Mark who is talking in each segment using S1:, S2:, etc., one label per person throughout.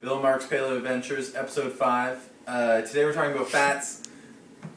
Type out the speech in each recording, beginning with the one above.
S1: Bill and Marc's Paleo Adventures, Episode 5. Today we're talking about fats,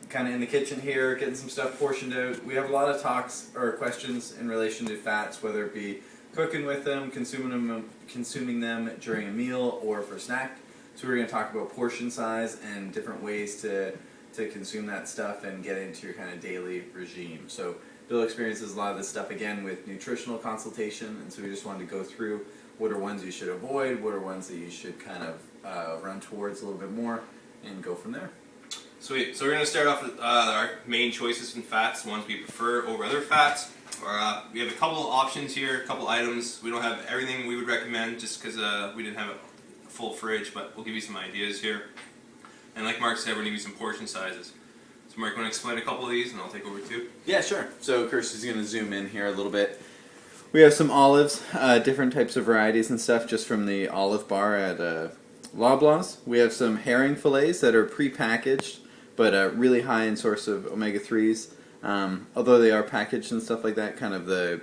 S1: kind of in the kitchen here, getting some stuff portioned out. We have a lot of talks or questions in relation to fats, whether it be cooking with them, consuming them during a meal, or for a snack. So we're going to talk about portion size and different ways to consume that stuff and get into your kind of daily regime. So Bill experiences a lot of this stuff again with nutritional consultation, and so we just wanted to go through what are ones you should avoid, what are ones that you should kind of run towards a little bit more, and go from there.
S2: Sweet. So we're going to start off with our main choices in fats, the ones we prefer over other fats. We have a couple of options here, a couple items. We don't have everything we would recommend just because we didn't have a full fridge, but we'll give you some ideas here. And like Marc said, we're going to give you some portion sizes. So Marc, you want to explain a couple of these and I'll take over too?
S1: Yeah, sure. So Kirsty's going to zoom in here a little bit. We have some olives, different types of varieties and stuff just from the olive bar at Loblaws. We have some herring fillets that are pre-packaged, but really high in source of omega-3s. Although they are packaged and stuff like that, kind of the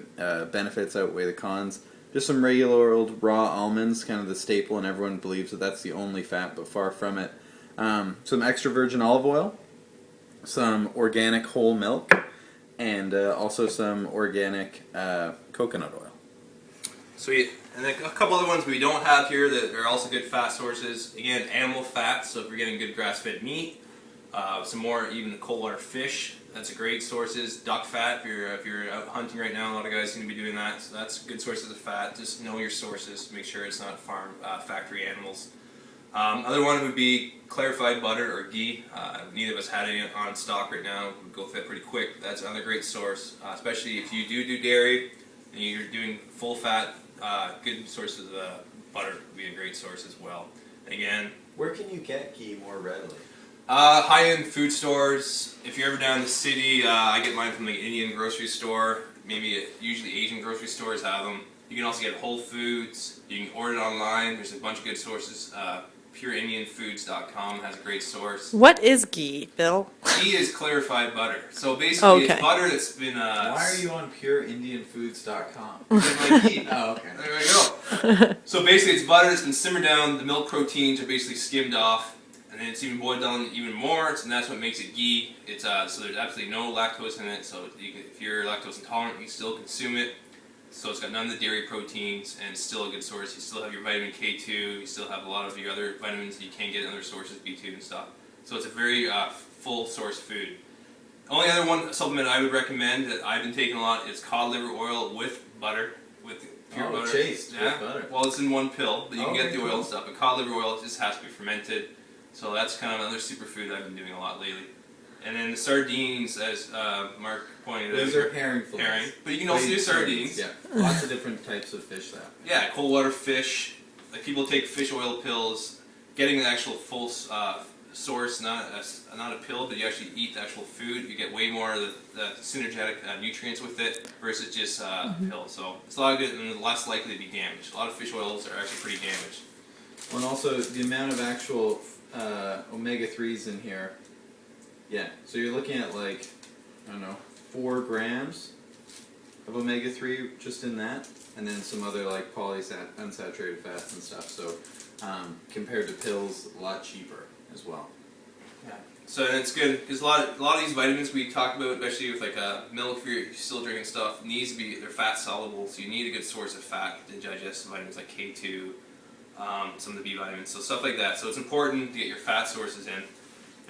S1: benefits outweigh the cons. Just some regular old raw almonds, kind of the staple, and everyone believes that that's the only fat, but far from it. Some extra virgin olive oil, some organic whole milk, and also some organic coconut oil.
S2: Sweet. And then a couple other ones we don't have here that are also good fat sources. Again, animal fats, so if you're getting good grass-fed meat, some more even cold water fish, that's a great sources. Duck fat, if you're out hunting right now, a lot of guys seem to be doing that, so that's good sources of fat. Just know your sources, make sure it's not farm factory animals. Other one would be clarified butter or ghee. Neither of us had any on stock right now. We go through that pretty quick. That's another great source, especially if you do dairy and you're doing full fat. Good sources of butter would be a great source as well. Again,
S1: where can you get ghee more readily?
S2: High-end food stores. If you're ever down in the city, I get mine from the Indian grocery store. Usually Asian grocery stores have them. You can also get Whole Foods. You can order it online. There's a bunch of good sources. PureIndianFoods.com has a great source.
S3: What is ghee, Bill?
S2: Ghee is clarified butter. So basically, it's butter that's been.
S1: Why are you on PureIndianFoods.com?
S2: My ghee.
S1: Oh, okay.
S2: There we go. So basically, it's butter that's been simmered down. The milk proteins are basically skimmed off, and then it's even boiled down even more. And that's what makes it ghee. It's so there's absolutely no lactose in it. So if you're lactose intolerant, you can still consume it. So it's got none of the dairy proteins, and it's still a good source. You still have your vitamin K2, you still have a lot of your other vitamins that you can't get in other sources, B2 and stuff. So it's a very full source food. Only other one supplement I would recommend that I've been taking a lot is cod liver oil with butter, with pure butter.
S1: Chased with butter.
S2: Well, it's in one pill, but you can get the oil and stuff. But cod liver oil just has to be fermented. So that's kind of another superfood I've been doing a lot lately. And then the sardines, as Marc pointed out.
S1: Those are herring fillets.
S2: Herring. But you can also do sardines.
S1: Yeah, lots of different types of fish though.
S2: Yeah, cold water fish. Like people take fish oil pills. Getting the actual full source, not a pill, but you actually eat the actual food. You get way more of the synergetic nutrients with it versus just a pill. So it's a lot of good and less likely to be damaged. A lot of fish oils are actually pretty damaged.
S1: Well, and also the amount of actual omega-3s in here. Yeah, so you're looking at like, I don't know, 4 grams of omega-3 just in that, and then some other like unsaturated fats and stuff. So compared to pills, a lot cheaper as well.
S2: Yeah. So it's good because a lot of these vitamins we talked about, especially with like milk, if you're still drinking stuff, they're fat soluble. So you need a good source of fat to digest vitamins like K2, some of the B vitamins, so stuff like that. So it's important to get your fat sources in.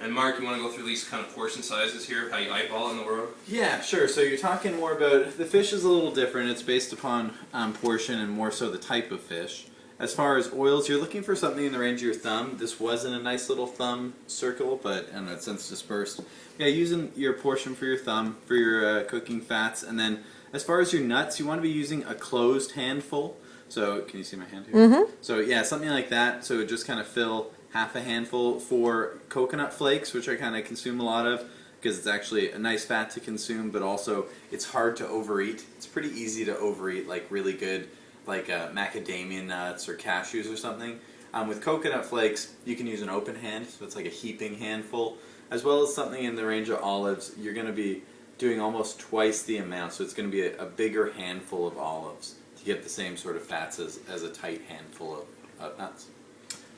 S2: And Marc, you want to go through these kind of portion sizes here, how you eyeball it in the world?
S1: Yeah, sure. So you're talking more about, the fish is a little different. It's based upon portion and more so the type of fish. As far as oils, you're looking for something in the range of your thumb. This wasn't a nice little thumb circle, but and it's since dispersed. Yeah, using your portion for your thumb, for your cooking fats. And then as far as your nuts, you want to be using a closed handful. So, can you see my hand here? Mm-hmm. So yeah, something like that. So just kind of fill half a handful for coconut flakes, which I kind of consume a lot of because it's actually a nice fat to consume, but also it's hard to overeat. It's pretty easy to overeat like really good like macadamia nuts or cashews or something. With coconut flakes, you can use an open hand, so it's like a heaping handful, as well as something in the range of olives. You're going to be doing almost twice the amount, so it's going to be a bigger handful of olives to get the same sort of fats as a tight handful of nuts.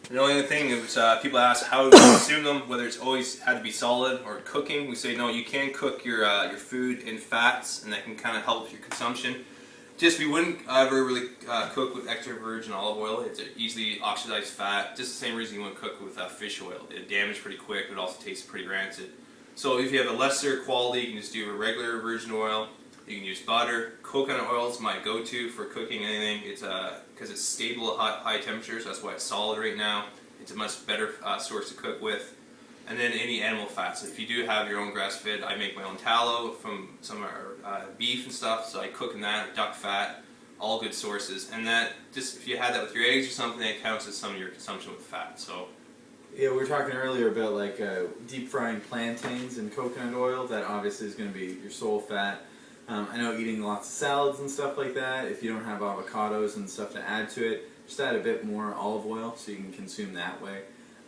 S2: And the only other thing is people ask how to consume them, whether it's always had to be solid or cooking. We say no, you can cook your food in fats, and that can kind of help your consumption. Just we wouldn't ever really cook with extra virgin olive oil. It's an easily oxidized fat. Just the same reason you wouldn't cook with fish oil. It damages pretty quick, but it also tastes pretty rancid. So if you have a lesser quality, you can just do a regular virgin oil. You can use butter. Coconut oil is my go-to for cooking anything. It's because it's stable at high temperatures. That's why it's solid right now. It's a much better source to cook with. And then any animal fats. If you do have your own grass-fed, I make my own tallow from some of our beef and stuff. So I cook in that, or duck fat, all good sources. And that just if you had that with your eggs or something, it counts as some of your consumption with fat. So.
S1: Yeah, we were talking earlier about like deep frying plantains in coconut oil. That obviously is going to be your sole fat. I know eating lots of salads and stuff like that, if you don't have avocados and stuff to add to it, just add a bit more olive oil so you can consume that way.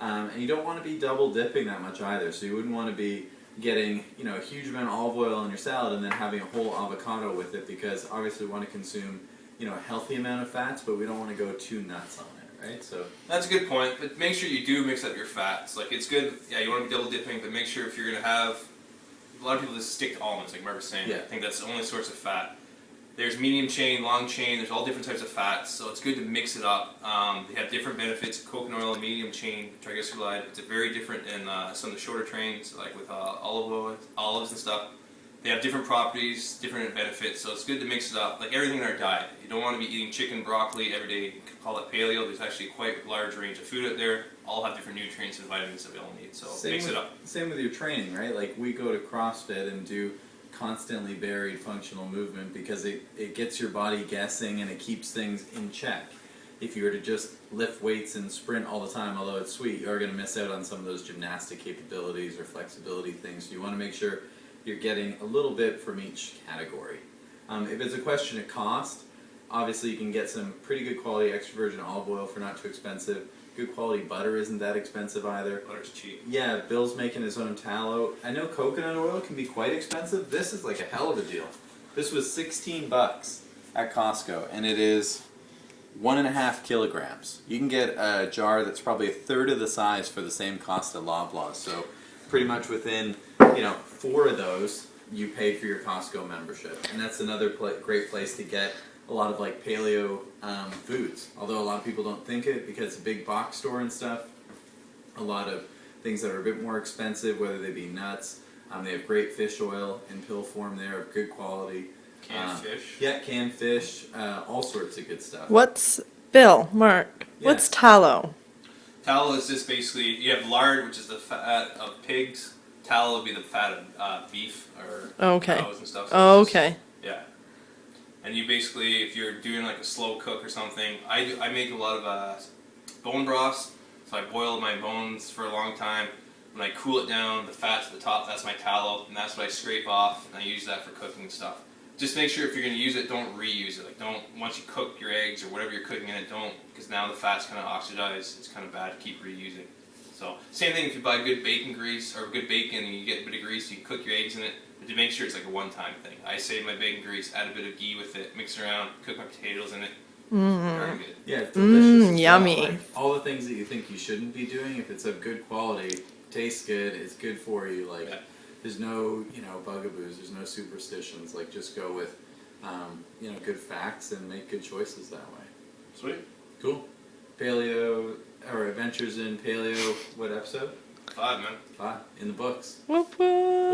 S1: And you don't want to be double dipping that much either, so you wouldn't want to be getting a huge amount of olive oil in your salad and then having a whole avocado with it, because obviously we want to consume a healthy amount of fats, but we don't want to go too nuts on it, right? So
S2: that's a good point, but make sure you do mix up your fats. Like it's good, yeah, you want to be double dipping, but make sure if you're going to have. A lot of people just stick to almonds, like Marc was saying.
S1: Yeah.
S2: I think that's the only source of fat. There's medium chain, long chain, there's all different types of fats, so it's good to mix it up. They have different benefits. Coconut oil, medium chain, triglyceride, it's very different than some of the shorter trains, like with olives and stuff. They have different properties, different benefits, so it's good to mix it up. Like everything in our diet. You don't want to be eating chicken, broccoli every day. You can call it paleo. There's actually quite a large range of food out there. All have different nutrients and vitamins that we all need, so mix it up.
S1: Same with your training, right? Like we go to CrossFit and do constantly varied functional movement because it gets your body guessing and it keeps things in check. If you were to just lift weights and sprint all the time, although it's sweet, you are going to miss out on some of those gymnastic capabilities or flexibility things. So you want to make sure you're getting a little bit from each category. If it's a question of cost, obviously you can get some pretty good quality extra virgin olive oil for not too expensive. Good quality butter isn't that expensive either.
S2: Butter's cheap.
S1: Yeah, Bill's making his own tallow. I know coconut oil can be quite expensive. This is like a hell of a deal. This was $16 at Costco, and it is 1.5 kilograms. You can get a jar that's probably a third of the size for the same cost at Loblaws. So pretty much within 4 of those, you pay for your Costco membership, and that's another great place to get a lot of like paleo foods. Although a lot of people don't think it because it's a big box store and stuff. A lot of things that are a bit more expensive, whether they be nuts. They have great fish oil in pill form there, of good quality.
S2: Canned fish.
S1: Yeah, canned fish, all sorts of good stuff.
S3: What's Marc?
S1: Yeah.
S3: What's tallow?
S2: Tallow is just basically, you have lard, which is the fat of pigs. Tallow would be the fat of beef or cows and stuff. So
S3: Oh,
S2: it's just-
S3: okay.
S2: Yeah. And you basically, if you're doing like a slow cook or something, I make a lot of bone broths. So I boil my bones for a long time. When I cool it down, the fat's at the top, that's my tallow, and that's what I scrape off, and I use that for cooking and stuff. Just make sure if you're going to use it, don't reuse it. Like once you cook your eggs or whatever you're cooking in it, don't, because now the fat's kind of oxidized. It's kind of bad to keep reusing. So same thing if you buy good bacon grease or good bacon and you get a bit of grease, you cook your eggs in it, but to make sure it's like a one-time thing. I save my bacon grease, add a bit of ghee with it, mix it around, cook my potatoes in it. Very good.
S1: Yeah, it's delicious. as well.
S3: Yummy.
S1: Like, all the things that you think you shouldn't be doing, if it's of good quality, tastes good, it's good for you. Like,
S2: Yeah.
S1: there's no, bugaboos, there's no superstitions. Like, just go with, good facts and make good choices that way.
S2: Sweet.
S1: Cool. Paleo, or Adventures in Paleo, what episode?
S2: 5, man.
S1: 5, in the books.
S3: Whoop whoop.